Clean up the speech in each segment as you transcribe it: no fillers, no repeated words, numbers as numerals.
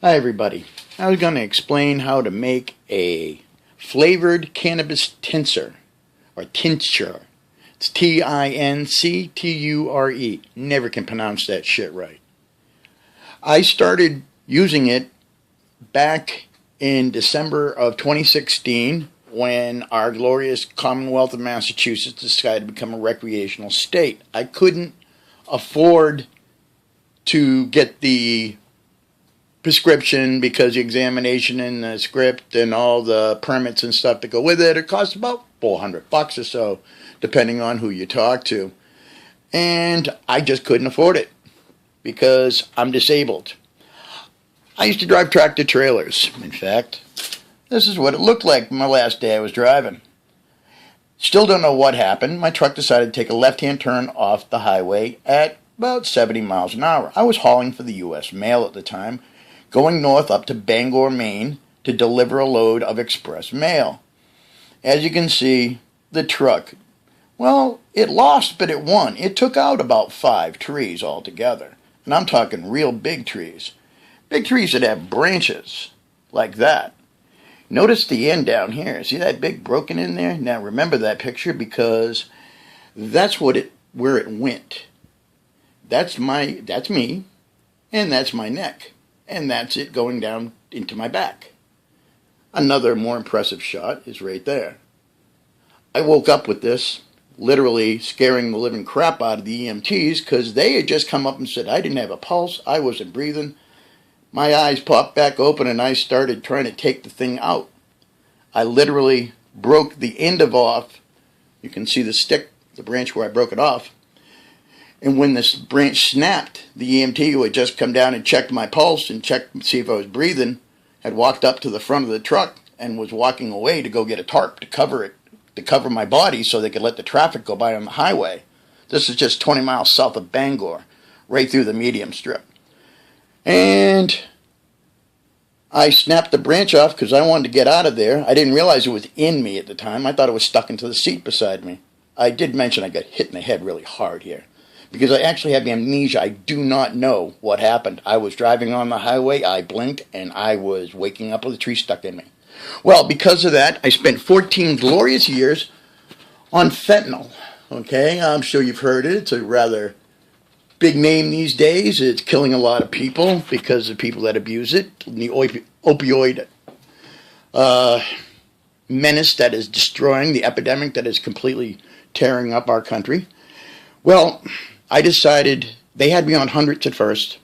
Hi everybody. I was going to explain how to make a flavored cannabis tincture, or tincture. It's Tincture. Never can pronounce that shit right. I started using it back in December of 2016 when our glorious Commonwealth of Massachusetts decided to become a recreational state. I couldn't afford to get the prescription because the examination and the script and all the permits and stuff that go with it, it costs about $400 or so, depending on who you talk to. And I just couldn't afford it because I'm disabled. I used to drive tractor trailers. In fact, this is what it looked like my last day I was driving. Still don't know what happened. My truck decided to take a left-hand turn off the highway at about 70 miles an hour. I was hauling for the U.S. mail at the time, going north up to Bangor, Maine, to deliver a load of express mail. As you can see, the truck, well, it lost, but it won. It took out about 5 trees altogether. And I'm talking real big trees. Big trees that have branches like that. Notice the end down here. See that big broken in there? Now remember that picture because that's where it went. That's me, and that's my neck. And that's it going down into my back. Another more impressive shot is right there. I woke up with this, literally scaring the living crap out of the EMTs because they had just come up and said I didn't have a pulse, I wasn't breathing. My eyes popped back open and I started trying to take the thing out. I literally broke the end off. You can see the stick, the branch where I broke it off. And when this branch snapped, the EMT who had just come down and checked my pulse and checked to see if I was breathing had walked up to the front of the truck and was walking away to go get a tarp to cover it, to cover my body so they could let the traffic go by on the highway. This is just 20 miles south of Bangor, right through the medium strip. And I snapped the branch off because I wanted to get out of there. I didn't realize it was in me at the time. I thought it was stuck into the seat beside me. I did mention I got hit in the head really hard here, because I actually have amnesia. I do not know what happened. I was driving on the highway, I blinked, and I was waking up with a tree stuck in me. Well, because of that, I spent 14 glorious years on fentanyl. Okay, I'm sure you've heard it. It's a rather big name these days. It's killing a lot of people because of people that abuse it. The opioid menace that is destroying, the epidemic that is completely tearing up our country. Well, I decided, they had me on hundreds at first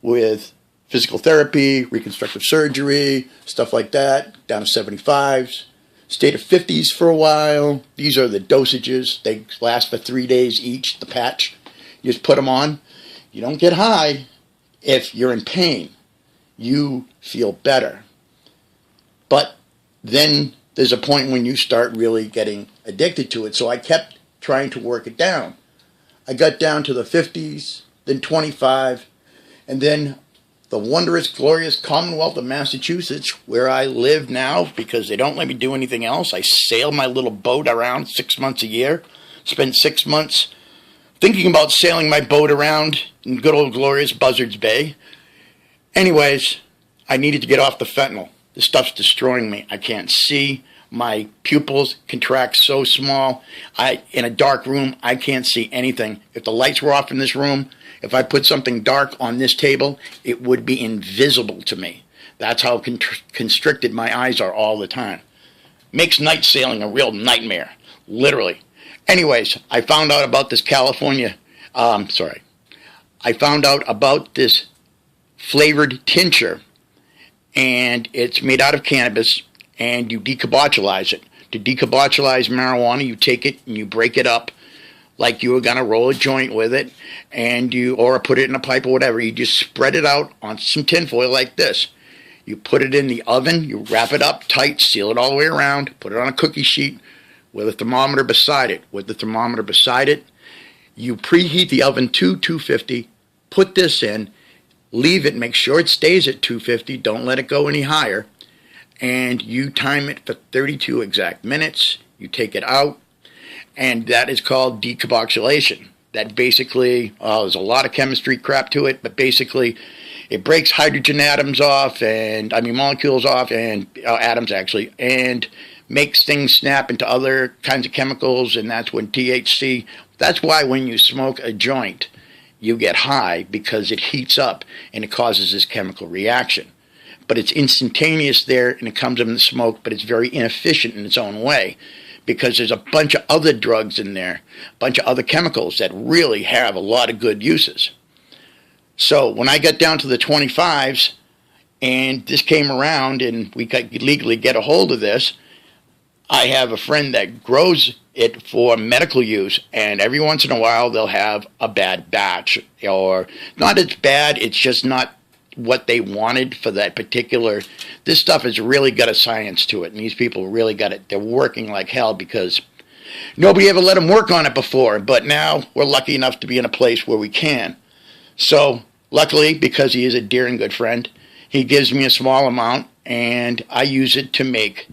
with physical therapy, reconstructive surgery, stuff like that, down to 75s, stayed at 50s for a while. These are the dosages. They last for 3 days each, the patch. You just put them on. You don't get high. If you're in pain, you feel better. But then there's a point when you start really getting addicted to it. So I kept trying to work it down. I got down to the 50s, then 25, and then the wondrous, glorious Commonwealth of Massachusetts, where I live now because they don't let me do anything else. I sail my little boat around 6 months a year. Spent 6 months thinking about sailing my boat around in good old glorious Buzzards Bay. Anyways, I needed to get off the fentanyl. This stuff's destroying me. I can't see. My pupils contract so small. In a dark room, I can't see anything. If the lights were off in this room, if I put something dark on this table, it would be invisible to me. That's how constricted my eyes are all the time. Makes night sailing a real nightmare, literally. Anyways, I found out about this I found out about this flavored tincture, and it's made out of cannabis, and you decarboxylize it. To decarboxylize marijuana, you take it and you break it up like you were going to roll a joint with it, or put it in a pipe or whatever. You just spread it out on some tinfoil like this. You put it in the oven, you wrap it up tight, seal it all the way around, put it on a cookie sheet with a thermometer beside it. You preheat the oven to 250, put this in, leave it, make sure it stays at 250, don't let it go any higher, and you time it for 32 exact minutes. You take it out, and that is called decarboxylation. That basically, there's a lot of chemistry crap to it, but basically It breaks hydrogen atoms off, and I mean molecules off, and atoms actually, and makes things snap into other kinds of chemicals, and that's when THC. That's why when you smoke a joint, you get high, because it heats up and it causes this chemical reaction. But it's instantaneous there, and it comes in the smoke, but it's very inefficient in its own way, because there's a bunch of other drugs in there, a bunch of other chemicals that really have a lot of good uses. So when I got down to the 25s, and this came around, and we could legally get a hold of this, I have a friend that grows it for medical use, and every once in a while they'll have a bad batch, or not as bad, it's just not what they wanted for that particular. This stuff has really got a science to it, and these people really got it. They're working like hell, because nobody ever let them work on it before, but now we're lucky enough to be in a place where we can. So luckily, because he is a dear and good friend, he gives me a small amount, and I use it to make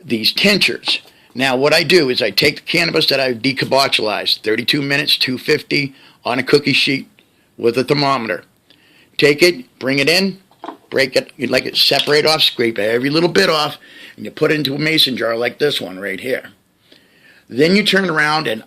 these tinctures. Now what I do is I take the cannabis that I've decarboxylized, 32 minutes, 250 on a cookie sheet with a thermometer. Take it, bring it in, break it, you'd like it separate off, scrape every little bit off, and you put it into a mason jar like this one right here. Then you turn around, and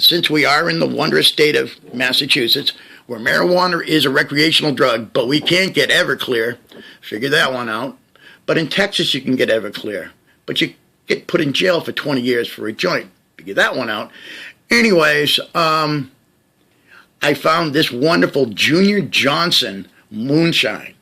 since we are in the wondrous state of Massachusetts, where marijuana is a recreational drug, but we can't get Everclear, figure that one out. But in Texas you can get Everclear, but you get put in jail for 20 years for a joint. Figure that one out. Anyways, I found this wonderful Junior Johnson moonshine.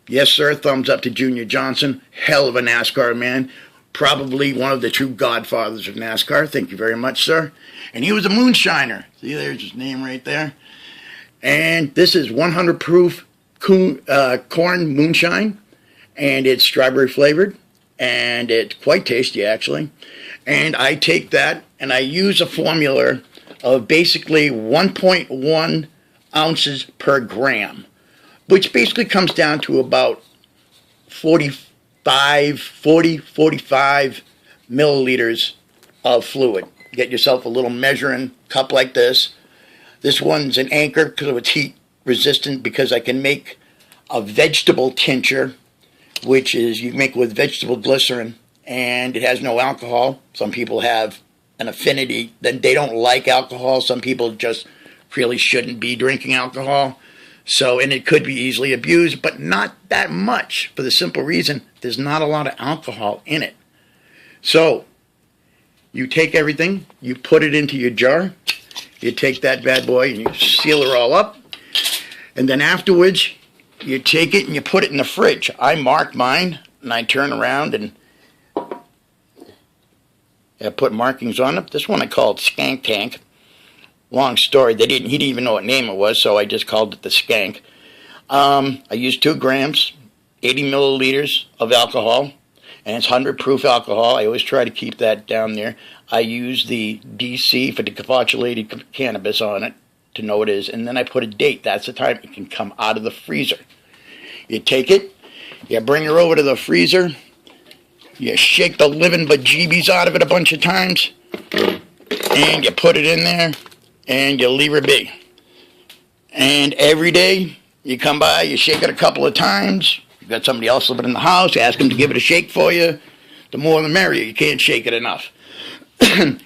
Yes, sir, thumbs up to Junior Johnson. Hell of a NASCAR man. Probably one of the true godfathers of NASCAR. Thank you very much, sir. And he was a moonshiner. See, there's his name right there. And this is 100 proof corn moonshine. And it's strawberry flavored. And it's quite tasty, actually. And I take that, and I use a formula of basically 1.1 ounces per gram, which basically comes down to about 45 milliliters of fluid. Get yourself a little measuring cup like this. This one's an Anchor because it's heat resistant, because I can make a vegetable tincture, which is you make with vegetable glycerin, and it has no alcohol. Some people have an affinity, then they don't like alcohol. Some people just really shouldn't be drinking alcohol. So, and it could be easily abused, but not that much, for the simple reason there's not a lot of alcohol in it. So you take everything, you put it into your jar, you take that bad boy and you seal it all up, and then afterwards you take it and you put it in the fridge. I mark mine, and I turn around and I put markings on it. This one I called Skank Tank. Long story. He didn't even know what name it was, so I just called it the Skank. I used 2 grams, 80 milliliters of alcohol, and it's 100 proof alcohol. I always try to keep that down there. I use the DC for decarboxylated cannabis on it to know what it is, and then I put a date. That's the time it can come out of the freezer. You take it, you bring her over to the freezer, you shake the living bejeebies out of it a bunch of times, and you put it in there, and you leave her be. And every day you come by, you shake it a couple of times. You got somebody else living in the house, you ask them to give it a shake for you. The more the merrier. You can't shake it enough.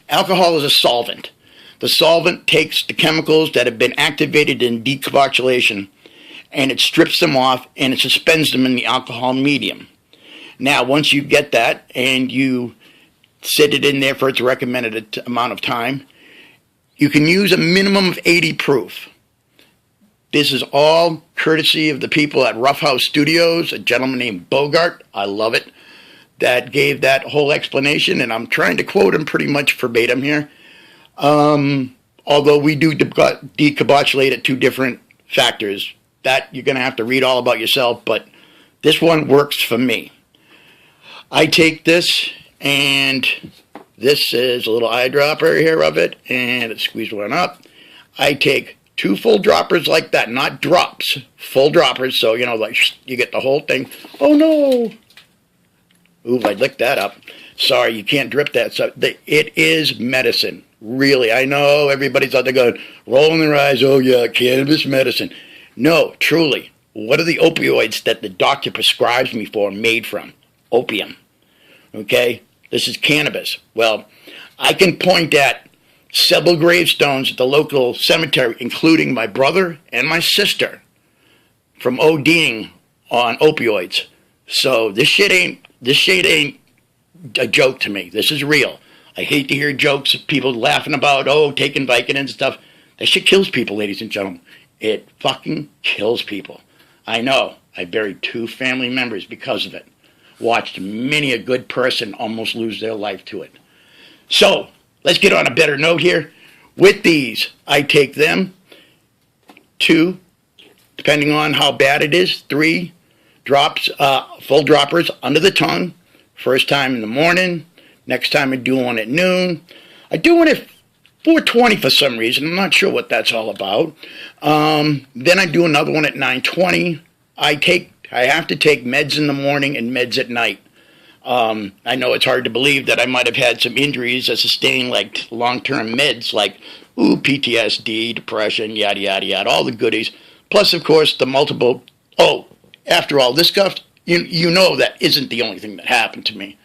Alcohol is a solvent. The solvent takes the chemicals that have been activated in decarboxylation, and it strips them off, and it suspends them in the alcohol medium. Now, once you get that and you sit it in there for its recommended amount of time, you can use a minimum of 80 proof. This is all courtesy of the people at Ruffhouse Studios, a gentleman named Bogart, I love it, that gave that whole explanation, and I'm trying to quote him pretty much verbatim here. Although we do decarboxylate at 2 different factors. That you're going to have to read all about yourself, but this one works for me. I take this, and this is a little eyedropper here of it, and it squeezed one up. I take 2 full droppers like that, not drops, full droppers, so, you know, like, you get the whole thing. Oh, no. Ooh, I licked that up. Sorry, you can't drip that. So it is medicine. Really, I know everybody's out there going, rolling their eyes, oh, yeah, cannabis medicine. No, truly, What are the opioids that the doctor prescribes me for made from? Opium. Okay? This is cannabis. Well, I can point at several gravestones at the local cemetery, including my brother and my sister, from ODing on opioids. So this shit ain't a joke to me. This is real. I hate to hear jokes of people laughing about, taking Vicodin and stuff. That shit kills people, ladies and gentlemen. It fucking kills people. I know. I buried 2 family members because of it. Watched many a good person almost lose their life to it. So, let's get on a better note here. With these, I take them 2, depending on how bad it is, 3 drops, full droppers under the tongue. First time in the morning. Next time I do one at noon. I do one at 4:20 for some reason. I'm not sure what that's all about. Then I do another one at 9:20. I have to take meds in the morning and meds at night. I know it's hard to believe that I might have had some injuries that sustain like long-term meds like PTSD, depression, yada, yada, yada, all the goodies. Plus, of course, the multiple, after all this stuff, you know that isn't the only thing that happened to me.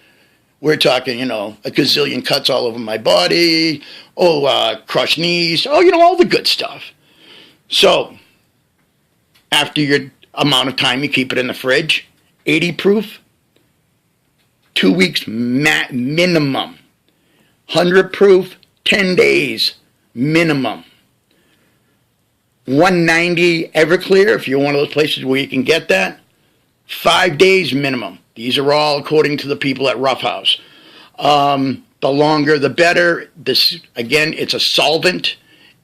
We're talking, a gazillion cuts all over my body, crushed knees, all the good stuff. So, after your amount of time you keep it in the fridge, 80 proof, 2 weeks minimum. 100 proof, 10 days minimum. 190 Everclear, if you're one of those places where you can get that, 5 days minimum. These are all according to the people at Ruffhouse. The longer, the better. This, again, it's a solvent.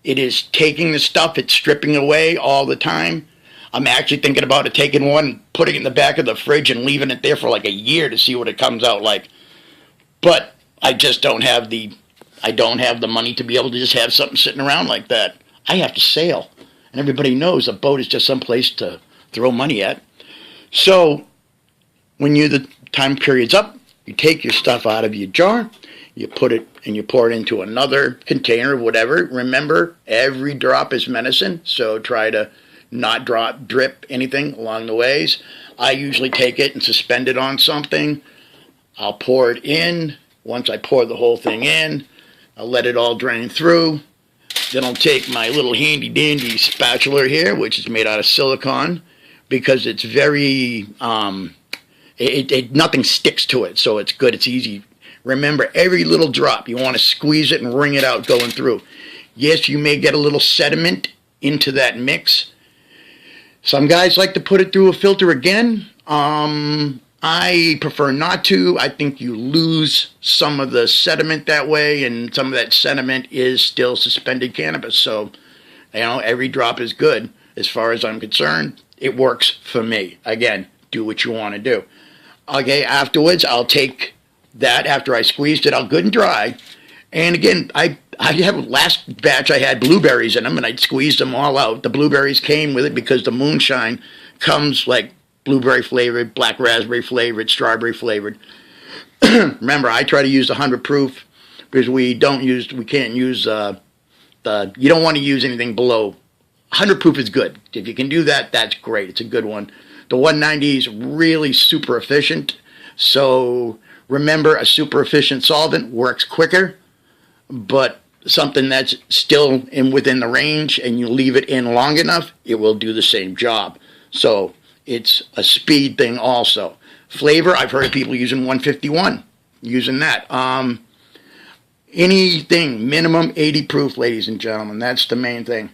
It is taking the stuff, it's stripping away all the time. I'm actually thinking about taking one, putting it in the back of the fridge and leaving it there for like a year to see what it comes out like. But I just don't have the money to be able to just have something sitting around like that. I have to sail. And everybody knows a boat is just some place to throw money at. So, when the time period's up, you take your stuff out of your jar, you put it and you pour it into another container, whatever. Remember, every drop is medicine, so try to not drip anything along the ways. I usually take it and suspend it on something. I'll pour it in. Once I pour the whole thing in, I'll let it all drain through. Then I'll take my little handy dandy spatula here, which is made out of silicone, because it's very, nothing sticks to it, so it's good, it's easy. Remember, every little drop, you want to squeeze it and wring it out going through. Yes, you may get a little sediment into that mix. Some guys like to put it through a filter again. I prefer not to. I think you lose some of the sediment that way, and some of that sediment is still suspended cannabis. So, every drop is good as far as I'm concerned. It works for me. Again, do what you want to do. Okay, afterwards, I'll take that after I squeezed it out good and dry. And again, I have last batch I had blueberries in them, and I squeezed them all out. The blueberries came with it because the moonshine comes like blueberry flavored, black raspberry flavored, strawberry flavored. Remember, I try to use the 100 proof because we can't use you don't want to use anything below 100 proof is good. If you can do that, that's great. It's a good one. The 190 is really super efficient. So remember, a super efficient solvent works quicker, but something that's still within the range and you leave it in long enough, it will do the same job. So it's a speed thing also. Flavor, I've heard of people using 151, using that. Anything, minimum 80 proof, ladies and gentlemen. That's the main thing.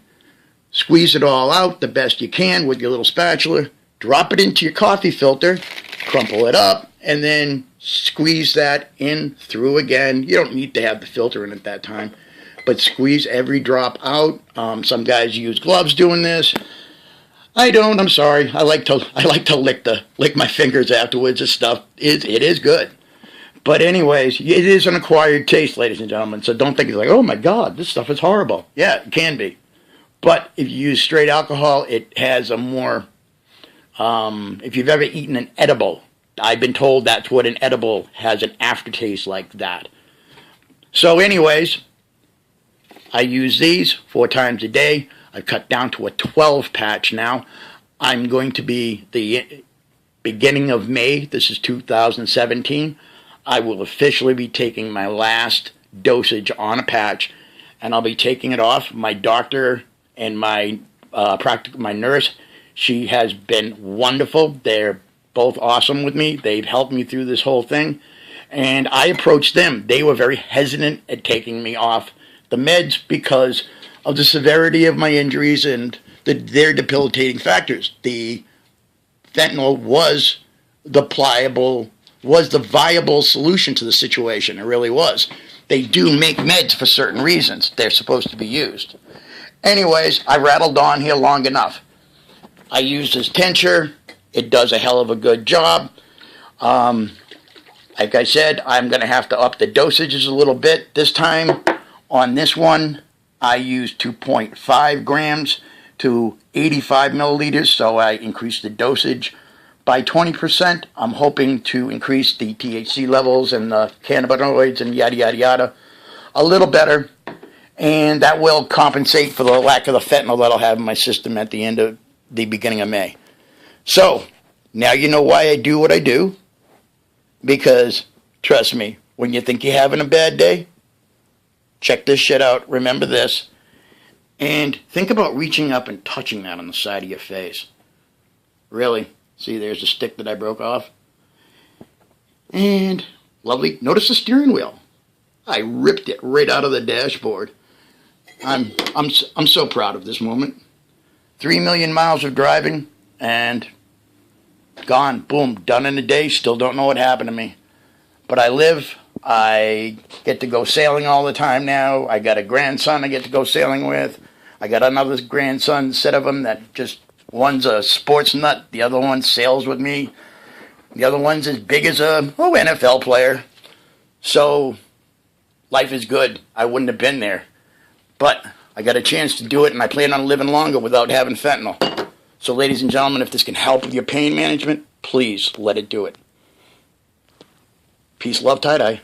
Squeeze it all out the best you can with your little spatula. Drop it into your coffee filter, crumple it up, and then squeeze that in through again. You don't need to have the filter in at that time, but squeeze every drop out. Some guys use gloves doing this. I don't. I'm sorry. I like to lick my fingers afterwards and stuff. It is good. But anyways, it is an acquired taste, ladies and gentlemen. So don't think it's like, oh my God, this stuff is horrible. Yeah, it can be. But if you use straight alcohol, it has a more, if you've ever eaten an edible, I've been told that's what an edible has, an aftertaste like that. So anyways, I use these 4 times a day. I've cut down to a 12 patch now. I'm going to be the beginning of May, this is 2017, I will officially be taking my last dosage on a patch, and I'll be taking it off. My doctor and my my nurse, she has been wonderful. They're both awesome with me. They've helped me through this whole thing. And I approached them. They were very hesitant at taking me off the meds because of the severity of my injuries and their debilitating factors. The fentanyl was the viable solution to the situation. It really was. They do make meds for certain reasons. They're supposed to be used. Anyways, I rattled on here long enough. I used this tincture. It does a hell of a good job. Like I said, I'm going to have to up the dosages a little bit. This time, on this one, I used 2.5 grams to 85 milliliters, so I increased the dosage by 20%. I'm hoping to increase the THC levels and the cannabinoids and yada, yada, yada a little better. And that will compensate for the lack of the fentanyl that I'll have in my system at the beginning of May. So, now you know why I do what I do. Because, trust me, when you think you're having a bad day, check this shit out. Remember this. And think about reaching up and touching that on the side of your face. Really. See, there's a stick that I broke off. And, lovely. Notice the steering wheel. I ripped it right out of the dashboard. I'm so proud of this moment. 3 million miles of driving, and gone. Boom. Done in a day. Still don't know what happened to me. But I live. I get to go sailing all the time now. I got a grandson I get to go sailing with. I got another grandson, set of them, that just, one's a sports nut. The other one sails with me. The other one's as big as a NFL player. So, life is good. I wouldn't have been there. But I got a chance to do it, and I plan on living longer without having fentanyl. So, ladies and gentlemen, if this can help with your pain management, please let it do it. Peace, love, tie-dye.